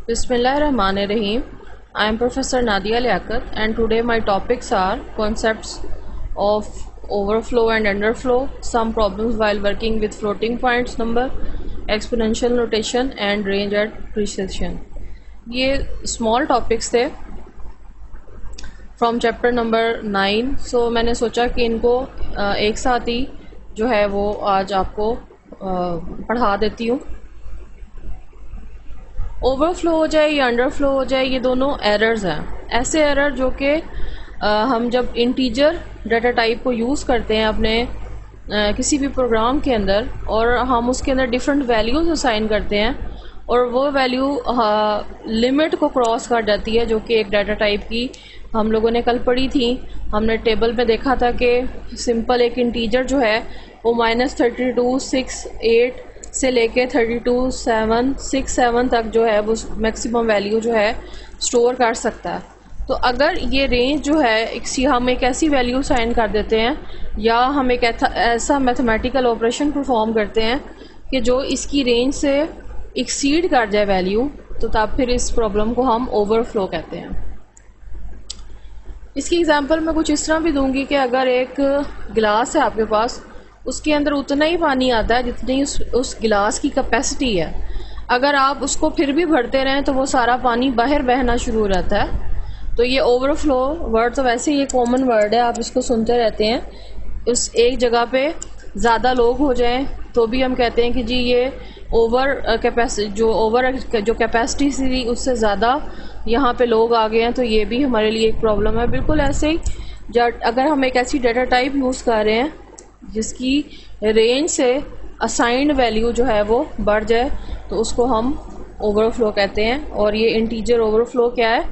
Bismillahirrahmanirrahim. I am Professor Nadia Liaquat and today my topics are concepts of overflow and underflow, some problems while working with floating points number, exponential notation and range at precision. ये small topics थे from chapter number 9. So मैंने सोचा कि इनको एक साथ ही जो है वो आज आपको पढ़ा देती हूँ. ओवरफ्लो हो जाए या अंडरफ्लो हो जाए, ये दोनों एरर्स हैं. ऐसे एरर जो कि हम जब इंटीजर डाटा टाइप को यूज़ करते हैं अपने किसी भी प्रोग्राम के अंदर और हम उसके अंदर डिफरेंट वैल्यूज़ असाइन करते हैं और वो वैल्यू लिमिट को क्रॉस कर जाती है, जो कि एक डाटा टाइप की हम लोगों ने कल पढ़ी थी. हमने टेबल में देखा था कि सिंपल एक इंटीजर जो है वो -3268 से लेके 32767 तक जो है वो मैक्सिमम वैल्यू जो है स्टोर कर सकता है. तो अगर ये रेंज जो है हम एक ऐसी वैल्यू साइन कर देते हैं या हम एक ऐसा मैथमेटिकल ऑपरेशन परफॉर्म करते हैं कि जो इसकी रेंज से एक्सीड कर जाए वैल्यू, तो तब फिर इस प्रॉब्लम को हम ओवरफ्लो कहते हैं. इसकी एग्जांपल मैं कुछ इस तरह भी दूंगी कि अगर एक गिलास है आपके पास, उसके अंदर उतना ही पानी आता है जितनी उस गिलास की कैपेसिटी है. अगर आप उसको फिर भी भरते रहें तो वो सारा पानी बाहर बहना शुरू हो जाता है. तो ये ओवरफ्लो वर्ड तो वैसे ही ये कॉमन वर्ड है, आप इसको सुनते रहते हैं. उस एक जगह पे ज़्यादा लोग हो जाएं तो भी हम कहते हैं कि जी ये ओवर कैपेसिटी थी उससे ज़्यादा यहाँ पे लोग आ गए हैं, तो ये भी हमारे लिए एक प्रॉब्लम है. बिल्कुल ऐसे ही अगर हम एक ऐसी डाटा टाइप यूज़ कर रहे हैं जिसकी रेंज से असाइंड वैल्यू जो है वो बढ़ जाए, तो उसको हम ओवरफ्लो कहते हैं. और ये इंटीजर ओवरफ्लो क्या है?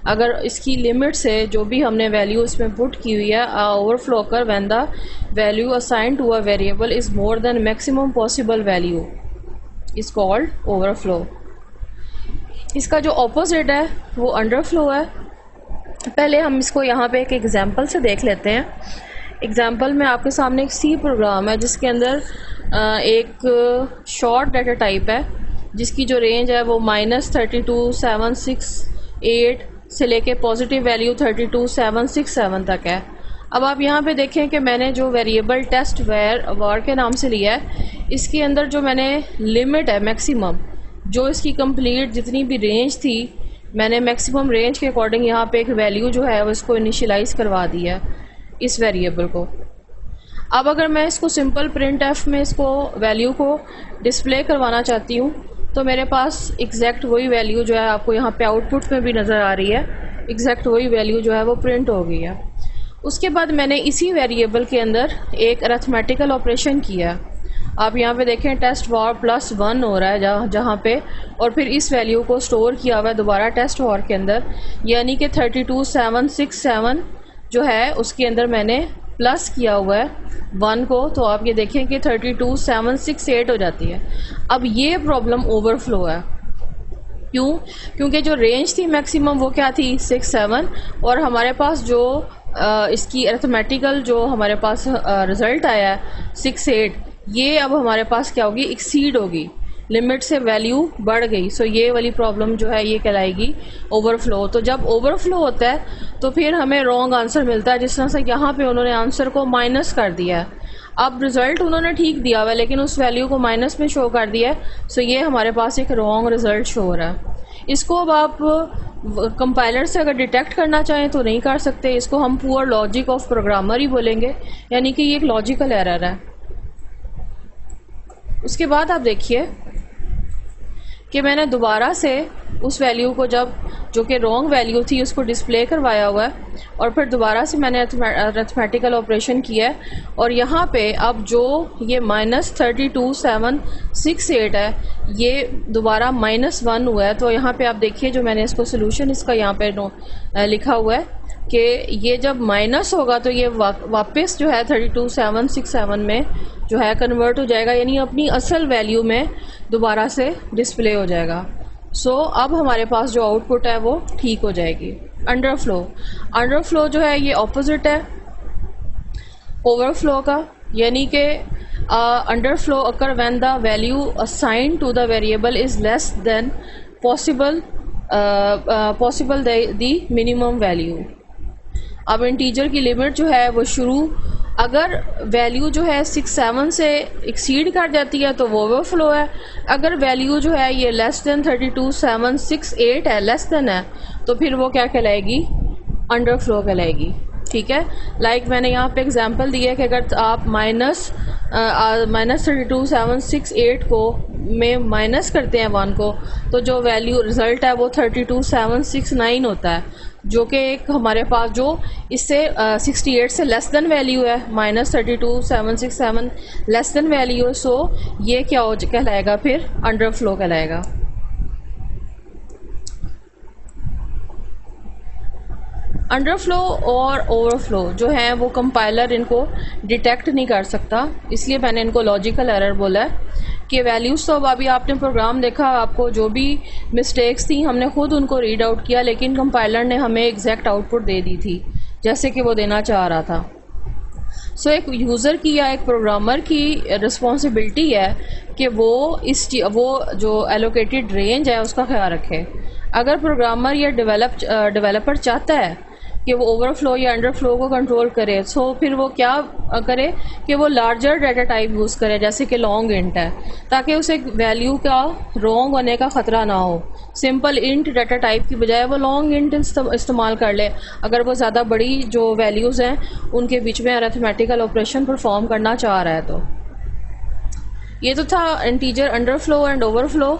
अगर इसकी लिमिट से जो भी हमने वैल्यू इसमें पुट की हुई है, ओवरफ्लो कर when the value assigned to a variable is more than maximum possible value is called overflow. इसका जो ऑपोजिट है वो अंडरफ्लो है. पहले हम इसको यहाँ पे एक एग्जांपल से देख लेते हैं. एग्जांपल में आपके सामने एक सी प्रोग्राम है जिसके अंदर एक शॉर्ट डाटा टाइप है जिसकी जो रेंज है वो -32768 से लेके पॉजिटिव वैल्यू 32767 तक है. अब आप यहाँ पे देखें कि मैंने जो वेरिएबल टेस्ट var के नाम से लिया है, इसके अंदर जो मैंने लिमिट है मैक्सिमम, जो इसकी कंप्लीट जितनी भी रेंज थी, मैंने मैक्सिमम रेंज के अकॉर्डिंग यहाँ पे एक वैल्यू जो है वो इसको इनिशियलाइज़ करवा दी है इस वेरिएबल को. अब अगर मैं इसको सिंपल प्रिंट एफ में इसको वैल्यू को डिस्प्ले करवाना चाहती हूँ, तो मेरे पास एग्जैक्ट वही वैल्यू जो है आपको यहाँ पे आउटपुट में भी नज़र आ रही है. एग्जैक्ट वही वैल्यू जो है वो प्रिंट हो गई है. उसके बाद मैंने इसी वेरिएबल के अंदर एक अरिथमेटिकल ऑपरेशन किया. आप यहाँ पे देखें टेस्ट var +1 हो रहा है जहाँ पे, और फिर इस वैल्यू को स्टोर किया हुआ है दोबारा टेस्ट var के अंदर, यानी कि 32767 जो है उसके अंदर मैंने प्लस किया हुआ है 1 को. तो आप ये देखें कि 32768 हो जाती है. अब ये प्रॉब्लम ओवरफ्लो है. क्यों? क्योंकि जो रेंज थी मैक्सिमम वो क्या थी 67, और हमारे पास जो इसकी अरिथमेटिकल जो हमारे पास रिज़ल्ट आया है 68, ये अब हमारे पास क्या होगी, एक्सीड होगी, लिमिट से वैल्यू बढ़ गई. सो ये वाली प्रॉब्लम जो है ये कहलाएगी ओवरफ्लो. तो जब ओवरफ्लो होता है तो फिर हमें रॉन्ग आंसर मिलता है. जिस तरह से यहाँ पे उन्होंने आंसर को माइनस कर दिया है. अब रिज़ल्ट उन्होंने ठीक दिया हुआ है लेकिन उस वैल्यू को माइनस में शो कर दिया है. सो ये हमारे पास एक रॉन्ग रिज़ल्ट शो हो रहा है. इसको अब आप कंपाइलर से अगर डिटेक्ट करना चाहें तो नहीं कर सकते. इसको हम पुअर लॉजिक ऑफ प्रोग्रामर ही बोलेंगे, यानी कि ये एक लॉजिकल एरर है. उसके बाद आप देखिए कि मैंने दोबारा से उस वैल्यू को जो कि रॉन्ग वैल्यू थी उसको डिस्प्ले करवाया हुआ है, और फिर दोबारा से मैंने अरिथमेटिकल ऑपरेशन किया है. और यहाँ पे अब जो ये -32768 है ये दोबारा -1 हुआ है. तो यहाँ पे आप देखिए जो मैंने इसको सोल्यूशन इसका यहाँ पे लिखा हुआ है कि ये जब माइनस होगा तो ये वापस जो है 32767 में जो है कन्वर्ट हो जाएगा, यानी अपनी असल वैल्यू में दोबारा से डिस्प्ले हो जाएगा. सो अब हमारे पास जो आउटपुट है वो ठीक हो जाएगी. अंडरफ्लो जो है ये ऑपोजिट है ओवरफ्लो का, यानी कि underflow occur when the value assigned to the variable is less than possible possible the minimum value. अब इंटीजर की लिमिट जो है वो शुरू, अगर वैल्यू जो है 6-7 से एक्सीड कर जाती है तो वो ओवरफ्लो है। अगर वैल्यू जो है ये लेस देन 32,768 है, लेस देन है, तो फिर वो क्या कहलाएगी, अंडरफ्लो कहलाएगी। ठीक है, लाइक मैंने यहाँ पे एग्जांपल दिया है कि अगर आप -32,768 को में माइनस करते हैं 1 को, तो जो वैल्यू रिज़ल्ट है वो 32,769 होता है, जो कि एक हमारे पास जो इससे 68 से लेस देन वैल्यू है, -32,767 लेस देन वैल्यू, सो ये क्या हो कहलाएगा, फिर अंडरफ्लो कहलाएगा। अंडरफ्लो और ओवरफ्लो जो है वो कंपाइलर इनको डिटेक्ट नहीं कर सकता, इसलिए मैंने इनको लॉजिकल एरर बोला है कि वैल्यूज़ तो अभी आपने प्रोग्राम देखा, आपको जो भी मिस्टेक्स थी हमने खुद उनको रीड आउट किया, लेकिन कंपाइलर ने हमें एग्जैक्ट आउटपुट दे दी थी जैसे कि वो देना चाह रहा था। सो एक यूज़र की या एक प्रोग्रामर की रिस्पॉन्सिबिलिटी है कि वो जो एलोकेटेड रेंज है उसका ख्याल रखे। अगर प्रोग्रामर या डेवलपर चाहता है कि वो ओवरफ्लो या अंडरफ्लो को कंट्रोल करे, सो फिर वो क्या करे कि वो लार्जर डाटा टाइप यूज़ करे, जैसे कि लॉन्ग इंट है, ताकि उसे वैल्यू का रॉन्ग होने का ख़तरा ना हो। सिंपल इंट डाटा टाइप की बजाय वो लॉन्ग इंट इस्तेमाल कर ले, अगर वो ज़्यादा बड़ी जो वैल्यूज़ हैं उनके बीच में अरिथमेटिकल ऑपरेशन परफॉर्म करना चाह रहा है। तो ये तो था इंटीजर अंडरफ्लो एंड ओवरफ्लो।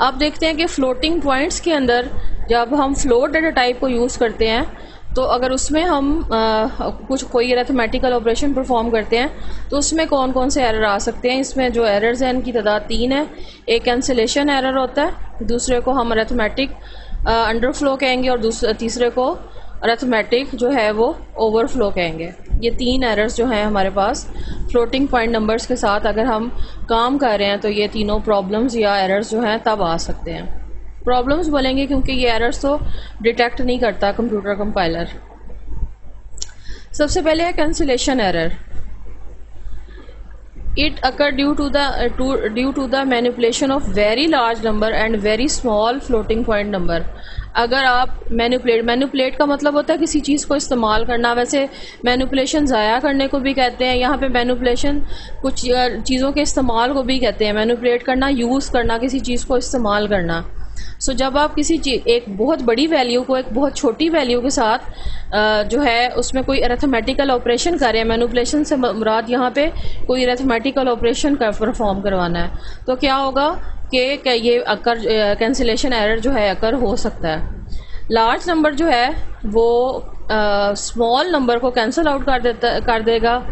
अब देखते हैं कि फ्लोटिंग पॉइंट्स के अंदर जब हम फ्लोट डाटा टाइप को यूज़ करते हैं, तो अगर उसमें हम कोई अरिथमेटिकल ऑपरेशन परफॉर्म करते हैं तो उसमें कौन कौन से एरर आ सकते हैं। इसमें जो एरर्स हैं इनकी तादाद 3 है। एक कैंसिलेशन एरर होता है, दूसरे को हम अरिथमेटिक अंडरफ्लो कहेंगे, और तीसरे को अरिथमेटिक जो है वो ओवरफ्लो कहेंगे। ये 3 एरर्स जो हैं हमारे पास फ्लोटिंग पॉइंट नंबर्स के साथ अगर हम काम कर रहे हैं तो ये तीनों प्रॉब्लम्स या एरर्स जो हैं तब आ सकते हैं। प्रॉब्लम्स बोलेंगे क्योंकि ये एरर्स तो डिटेक्ट नहीं करता कंप्यूटर कंपाइलर। सबसे पहले है cancellation error. It occur due to the manipulation of very large number and very small floating point number। अगर आप मैनिपुलेट का मतलब होता है किसी चीज़ को इस्तेमाल करना, वैसे मैनिपुलेशन ज़ाया करने को भी कहते हैं। यहाँ पे मैनिपुलेशन कुछ चीज़ों के इस्तेमाल को भी कहते हैं। मैनिपुलेट करना, यूज़ करना, किसी चीज़ को इस्तेमाल करना। सो जब आप किसी चीज़ एक बहुत बड़ी वैल्यू को एक बहुत छोटी वैल्यू के साथ जो है उसमें कोई अरिथमेटिकल ऑपरेशन कर रहे हैं, मैनिपुलेशन से मुराद यहाँ पे कोई अरिथमेटिकल ऑपरेशन का परफॉर्म करवाना है, तो क्या होगा कि ये कैंसिलेशन एरर जो है अकर हो सकता है। लार्ज नंबर जो है वो स्मॉल नंबर को कैंसिल आउट कर देगा।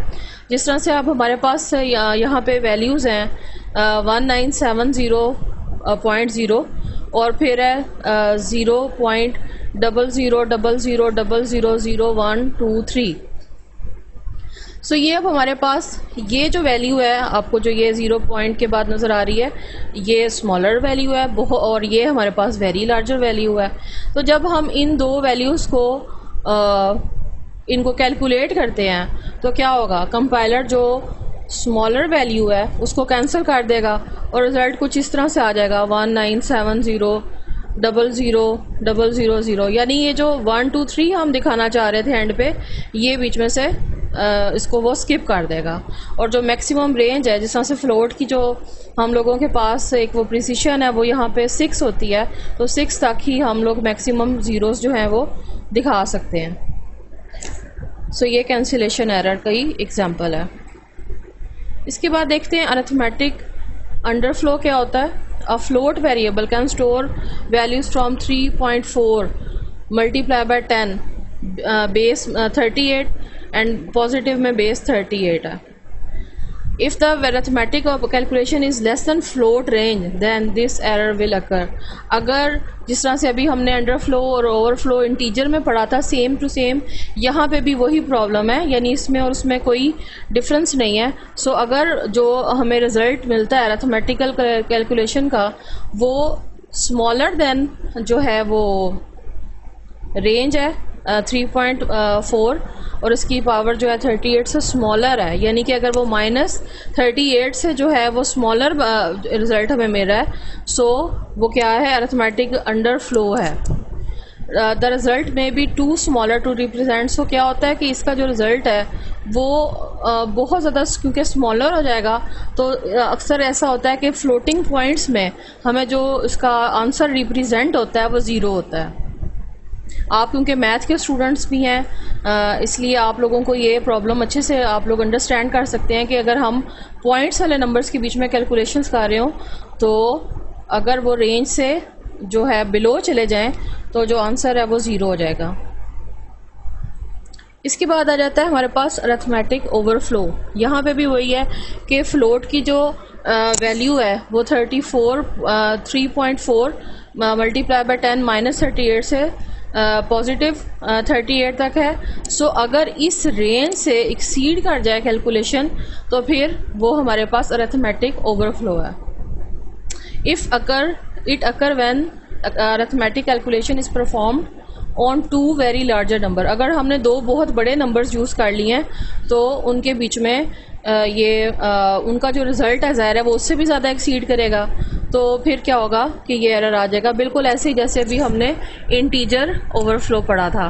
जिस तरह से आप हमारे पास यहाँ पे वैल्यूज़ हैं 1970.0 और फिर है 0.0000000123। सो ये अब हमारे पास ये जो वैल्यू है, आपको जो ये 0 पॉइंट के बाद नज़र आ रही है, ये स्मॉलर वैल्यू है और ये हमारे पास वेरी लार्जर वैल्यू है। तो जब हम इन दो वैल्यूज़ को इनको कैलकुलेट करते हैं तो क्या होगा, कंपाइलर जो स्मॉलर वैल्यू है उसको कैंसिल कर देगा और रिज़ल्ट कुछ इस तरह से आ जाएगा 1970000000, यानी ये जो 1 2 3 हम दिखाना चाह रहे थे एंड पे, ये बीच में से इसको वो स्किप कर देगा। और जो मैक्सिमम रेंज है, जिस तरह से फ्लोट की जो हम लोगों के पास एक वो प्रिसिशन है वो यहाँ पे 6 होती है, तो 6 तक ही हम लोग मैक्सिमम ज़ीरोज़ जो हैं वो दिखा सकते हैं। सो ये कैंसिलेशन एरर का ही एग्जांपल है। इसके बाद देखते हैं अरिथमेटिक अंडरफ्लो क्या होता है। A float variable can store values from 3.4 multiply by 10 base 38 and positive में बेस 38 है। If the arithmetic calculation is less than float range then this error will occur. अगर जिस तरह से अभी हमने अंडरफ्लो और ओवरफ्लो इंटीजर में पढ़ा था, सेम टू सेम यहाँ पे भी वही प्रॉब्लम है, यानी इसमें और उसमें कोई डिफरेंस नहीं है। सो अगर जो हमें रिज़ल्ट मिलता है अरिथमेटिकल कैलकुलेशन का वो स्मॉलर देन जो है वो रेंज है 3.4 और इसकी पावर जो है 38 से स्मॉलर है, यानी कि अगर वो -38 से जो है वो स्मॉलर रिज़ल्ट हमें मिल रहा है, सो वो क्या है, अरिथमेटिक अंडरफ्लो है। The result may be too smaller to represent. So क्या होता है कि इसका जो रिज़ल्ट है वो बहुत ज़्यादा क्योंकि स्मॉलर हो जाएगा, तो अक्सर ऐसा होता है कि फ्लोटिंग पॉइंट्स में हमें जो इसका आंसर रिप्रेजेंट होता है वो ज़ीरो होता है। आप क्योंकि मैथ के स्टूडेंट्स भी हैं, इसलिए आप लोगों को ये प्रॉब्लम अच्छे से आप लोग अंडरस्टैंड कर सकते हैं कि अगर हम पॉइंट्स वाले नंबर्स के बीच में कैलकुलेशंस कर रहे हो, तो अगर वो रेंज से जो है बिलो चले जाएं तो जो आंसर है वो ज़ीरो हो जाएगा। इसके बाद आ जाता है हमारे पास अरिथमेटिक ओवरफ्लो। यहाँ पे भी वही है कि फ़्लोट की जो वैल्यू है वो 3.4 मल्टीप्लाई बाय 10 -38 से पॉजिटिव 38 तक है। सो अगर इस रेंज से एक्सीड कर जाए कैलकुलेशन, तो फिर वो हमारे पास अरिथमेटिक ओवरफ्लो है। If it occur when arithmetic calculation is performed on two very larger number. अगर हमने दो बहुत बड़े नंबर्स यूज़ कर लिए हैं तो उनके बीच में उनका जो रिज़ल्ट है ज़ाहिर है वो उससे भी ज़्यादा एक्सीड करेगा, तो फिर क्या होगा कि ये एरर आ जाएगा, बिल्कुल ऐसे ही जैसे भी हमने इंटीजर ओवरफ्लो पढ़ा था।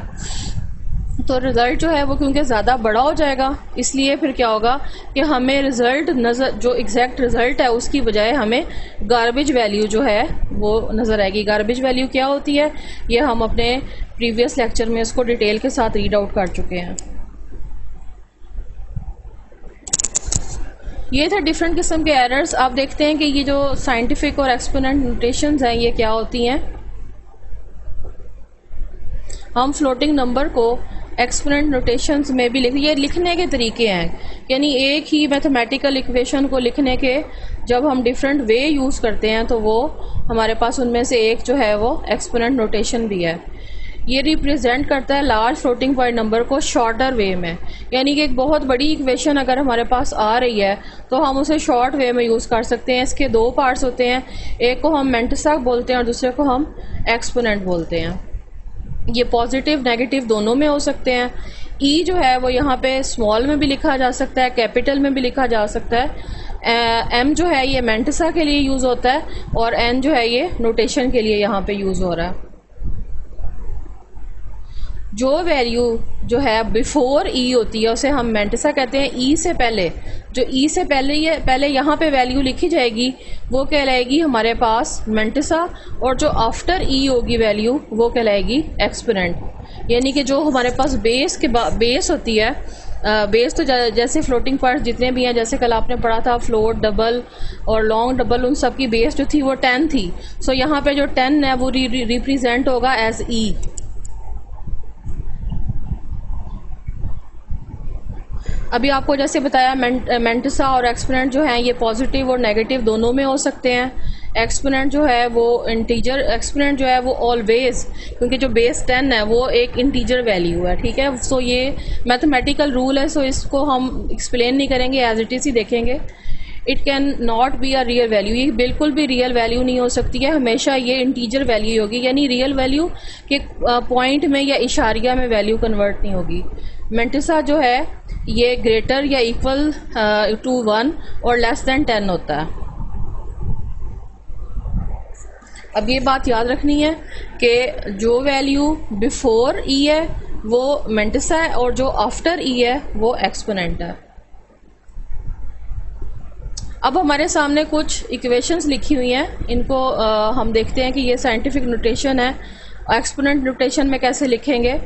तो रिज़ल्ट जो है वो क्योंकि ज़्यादा बड़ा हो जाएगा, इसलिए फिर क्या होगा कि हमें रिज़ल्ट नज़र जो एग्जैक्ट रिज़ल्ट है उसकी बजाय हमें गार्बेज वैल्यू जो है वो नज़र आएगी। गार्बेज वैल्यू क्या होती है, ये हम अपने प्रीवियस लेक्चर में इसको डिटेल के साथ रीड आउट कर चुके हैं। ये थे डिफरेंट किस्म के एरर्स। आप देखते हैं कि ये जो साइंटिफिक और एक्सपोनेंट नोटेशंस हैं ये क्या होती हैं। हम फ्लोटिंग नंबर को एक्सपोनेंट नोटेशंस में भी ये लिखने के तरीके हैं, यानी एक ही मैथमेटिकल इक्वेशन को लिखने के जब हम डिफरेंट वे यूज़ करते हैं तो वो हमारे पास उनमें से एक जो है वो एक्सपोनेंट नोटेशन भी है। ये रिप्रेजेंट करता है लार्ज फ्लोटिंग पॉइंट नंबर को शॉर्टर वे में, यानी कि एक बहुत बड़ी इक्वेशन अगर हमारे पास आ रही है तो हम उसे शॉर्ट वे में यूज़ कर सकते हैं। इसके दो पार्ट्स होते हैं, एक को हम मेंटसा बोलते हैं और दूसरे को हम एक्सपोनेंट बोलते हैं। ये पॉजिटिव नेगेटिव दोनों में हो सकते हैं। ई जो है वो यहाँ पे स्मॉल में भी लिखा जा सकता है, कैपिटल में भी लिखा जा सकता है। एम जो है ये मेंटसा के लिए यूज़ होता है और एन जो है ये नोटेशन के लिए यहाँ पे यूज़ हो रहा है। जो वैल्यू जो है बिफोर ई होती है उसे हम मेंटसा कहते हैं। ई से पहले जो ई से पहले यहाँ पे वैल्यू लिखी जाएगी वो कहलाएगी हमारे पास मेंटसा, और जो आफ्टर ई होगी वैल्यू वो कहलाएगी एक्सपोनेंट। यानी कि जो हमारे पास बेस होती है, बेस तो जैसे फ्लोटिंग पॉइंट्स जितने भी हैं, जैसे कल आपने पढ़ा था फ्लोट डबल और लॉन्ग डबल, उन सब की बेस जो थी वो 10 थी। सो यहाँ पे जो 10 है वो रिप्रेजेंट होगा एज ई। अभी आपको जैसे बताया मेंटसा और एक्सपोनेंट जो हैं ये पॉजिटिव और नेगेटिव दोनों में हो सकते हैं। एक्सपोनेंट जो है वो इंटीजर, एक्सपोनेंट जो है वो ऑलवेज, क्योंकि जो बेस 10 है वो एक इंटीजर वैल्यू है, ठीक है। सो ये मैथमेटिकल रूल है, सो इसको हम एक्सप्लेन नहीं करेंगे, एज इट इज़ ही देखेंगे। It can not be a real value, ये बिल्कुल भी रियल वैल्यू नहीं हो सकती है, हमेशा ये इंटीजर वैल्यू होगी, यानी रियल वैल्यू के पॉइंट में या इशारिया में वैल्यू कन्वर्ट नहीं होगी। मेंटसा जो है ये ग्रेटर या इक्वल टू 1 और लेस देन 10 होता है। अब ये बात याद रखनी है कि जो वैल्यू बिफोर ई है वो मेंटसा है और जो आफ्टर ई है वो एक्सपोनेंट है। अब हमारे सामने कुछ इक्वेशंस लिखी हुई हैं, इनको हम देखते हैं कि ये साइंटिफिक नोटेशन है। एक्सपोनेंट नोटेशन में कैसे लिखेंगे,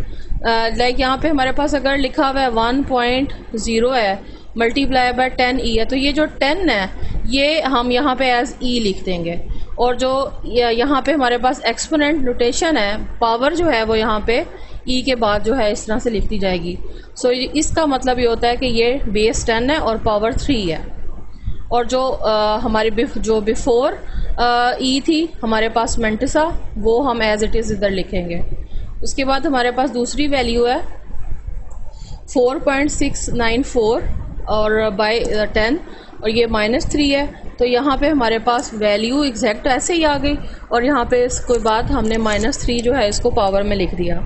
लाइक यहाँ पे हमारे पास अगर लिखा हुआ है 1.0 है मल्टीप्लाई बाय 10 ई है, तो ये जो 10 है ये हम यहाँ पे एज ई लिख देंगे, और जो यहाँ पे हमारे पास एक्सपोनेंट नोटेशन है पावर जो है वो यहाँ पे ई के बाद जो है इस तरह से लिख दी जाएगी। सो इसका मतलब ये होता है कि ये बेस 10 है और पावर 3 है, और जो हमारी जो बिफोर ई थी हमारे पास मेंटसा वो हम एज इट इज़ इधर लिखेंगे। उसके बाद हमारे पास दूसरी वैल्यू है 4.694 और बाय 10 और ये -3 है, तो यहाँ पे हमारे पास वैल्यू एग्जैक्ट ऐसे ही आ गई और यहाँ पे इसके बाद हमने -3 जो है इसको पावर में लिख दिया।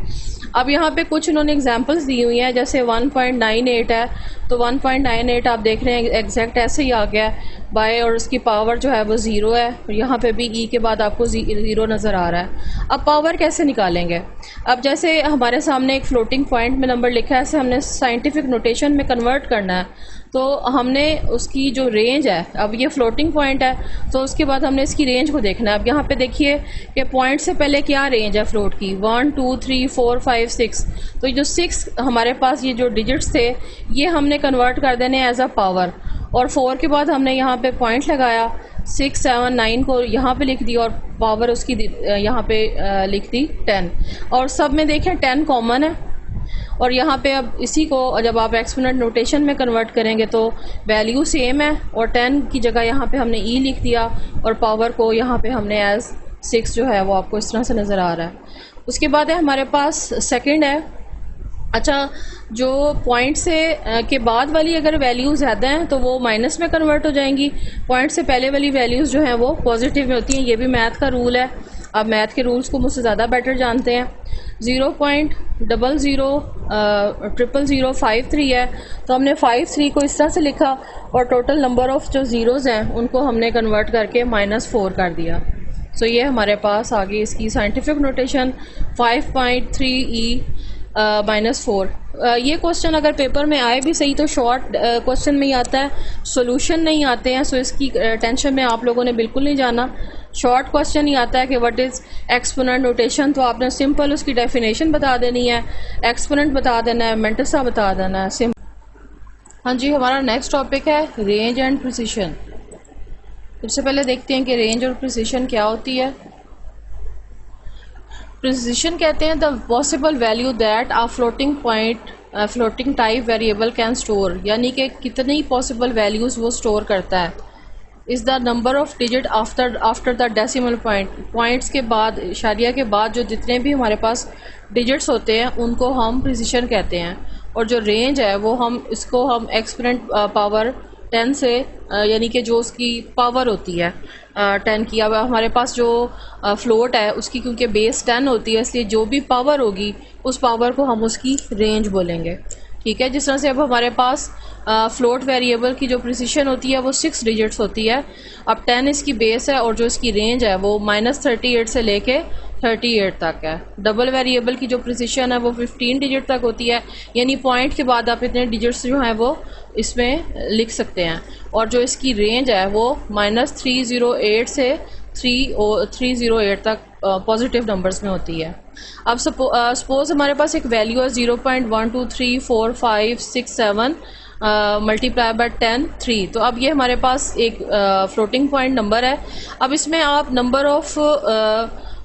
अब यहाँ पे कुछ उन्होंने एग्जांपल्स दी हुई हैं, जैसे 1.98 है, तो 1.98 आप देख रहे हैं एग्जैक्ट ऐसे ही आ गया बाय, और उसकी पावर जो है वो 0 है, और यहाँ पे भी ई के बाद आपको 0 नज़र आ रहा है। अब पावर कैसे निकालेंगे? अब जैसे हमारे सामने एक फ्लोटिंग पॉइंट में नंबर लिखा है, ऐसे हमने साइंटिफिक नोटेशन में कन्वर्ट करना है। तो हमने उसकी जो रेंज है, अब ये फ्लोटिंग पॉइंट है तो उसके बाद हमने इसकी रेंज को देखना है। अब यहाँ पे देखिए कि पॉइंट से पहले क्या रेंज है फ्लोट की, 1 2 3 4 5 6। तो ये जो 6 हमारे पास ये जो डिजिट्स थे ये हमने कन्वर्ट कर देने एज अ पावर, और 4 के बाद हमने यहाँ पे पॉइंट लगाया, 6 7 9 को यहाँ पे लिख दी, और पावर उसकी यहाँ पे लिख दी 10, और सब में देखें 10 कॉमन है। और यहाँ पे अब इसी को जब आप एक्सपोनेंट नोटेशन में कन्वर्ट करेंगे तो वैल्यू सेम है, और 10 की जगह यहाँ पे हमने ई लिख दिया, और पावर को यहाँ पे हमने एज 6 जो है वो आपको इस तरह से नज़र आ रहा है। उसके बाद है हमारे पास सेकंड है। अच्छा, जो पॉइंट से के बाद वाली अगर वैल्यू ज़्यादा हैं तो वो माइनस में कन्वर्ट हो जाएंगी, पॉइंट से पहले वाली वैल्यूज़ जो हैं वो पॉजिटिव में होती हैं। ये भी मैथ का रूल है, आप मैथ के रूल्स को मुझसे ज़्यादा बेटर जानते हैं। 0.000053 है, तो हमने 53 को इस तरह से लिखा, और टोटल नंबर ऑफ जो ज़ीरोज़ हैं उनको हमने कन्वर्ट करके -4 कर दिया। सो ये हमारे पास आगे इसकी साइंटिफिक नोटेशन 5.3e -4। ये क्वेश्चन अगर पेपर में आए भी सही तो शॉर्ट क्वेश्चन में ही आता है, सॉल्यूशन नहीं आते हैं। सो इसकी टेंशन में आप लोगों ने बिल्कुल नहीं जाना, शॉर्ट क्वेश्चन ही आता है कि व्हाट इज़ एक्सपोनेंट नोटेशन, तो आपने सिंपल उसकी डेफिनेशन बता देनी है, एक्सपोनेंट बता देना है, मेंटसा बता देना है, सिंपल। हाँ जी, हमारा नेक्स्ट टॉपिक है रेंज एंड प्रिसिशन। सबसे पहले देखते हैं कि रेंज और प्रिसिशन क्या होती है। प्रिसिशन कहते हैं the possible value that a floating type variable can store, यानी कि कितनी पॉसिबल वैल्यूज़ वो स्टोर करता है। Is the number of digit after the decimal point, points के बाद, इशारिया के बाद जो जितने भी हमारे पास डिजिट्स होते हैं उनको हम प्रिसिशन कहते हैं। और जो रेंज है वो इसको हम एक्सपोनेंट पावर 10 से, यानी कि जो उसकी पावर होती है 10 की। अब हमारे पास जो फ्लोट है उसकी क्योंकि बेस 10 होती है, इसलिए जो भी पावर होगी उस पावर को हम उसकी रेंज बोलेंगे। ठीक है, जिस तरह से अब हमारे पास फ्लोट वेरिएबल की जो प्रिसिशन होती है वो 6 डिजिट्स होती है। अब 10 इसकी बेस है, और जो इसकी रेंज है वो -38 से लेके 38 तक है। डबल वेरिएबल की जो प्रिसिशन है वो 15 डिजिट तक होती है, यानी पॉइंट के बाद आप इतने डिजिट्स जो हैं वो इसमें लिख सकते हैं। और जो इसकी रेंज है वो -308 से 308 तक पॉजिटिव नंबर्स में होती है। अब सपोज हमारे पास एक वैल्यू है 0.1234567 मल्टीप्लाई बाय 10 3। तो अब ये हमारे पास एक फ्लोटिंग पॉइंट नंबर है। अब इसमें आप नंबर ऑफ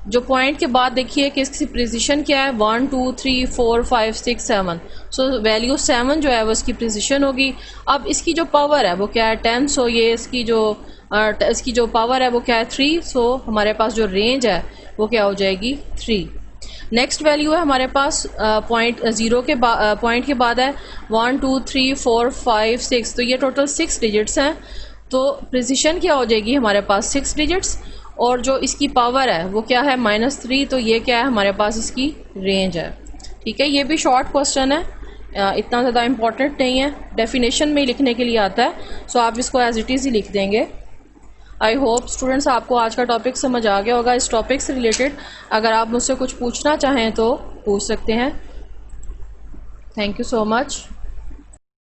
जो पॉइंट के बाद देखिए कि इसकी प्रिसिशन क्या है, 1 2 3 4 5 6 7। सो वैल्यू 7 जो है वो इसकी प्रिसिशन होगी। अब इसकी जो पावर है वो क्या है, 10। सो ये इसकी जो पावर है वो क्या है, 3। सो हमारे पास जो रेंज है वो क्या हो जाएगी, 3। नेक्स्ट वैल्यू है हमारे पास पॉइंट के बाद है 1 2 3 4 5 6। तो ये टोटल 6 डिजिट्स हैं, तो प्रिसिशन क्या हो जाएगी हमारे पास 6 डिजिट्स, और जो इसकी पावर है वो क्या है, -3। तो ये क्या है हमारे पास इसकी रेंज है। ठीक है, ये भी शॉर्ट क्वेश्चन है, इतना ज़्यादा इम्पॉर्टेंट नहीं है, डेफिनेशन में ही लिखने के लिए आता है। सो आप इसको एज इट इज़ ही लिख देंगे। आई होप स्टूडेंट्स आपको आज का टॉपिक समझ आ गया होगा। इस टॉपिक से रिलेटेड अगर आप मुझसे कुछ पूछना चाहें तो पूछ सकते हैं। Thank you so much.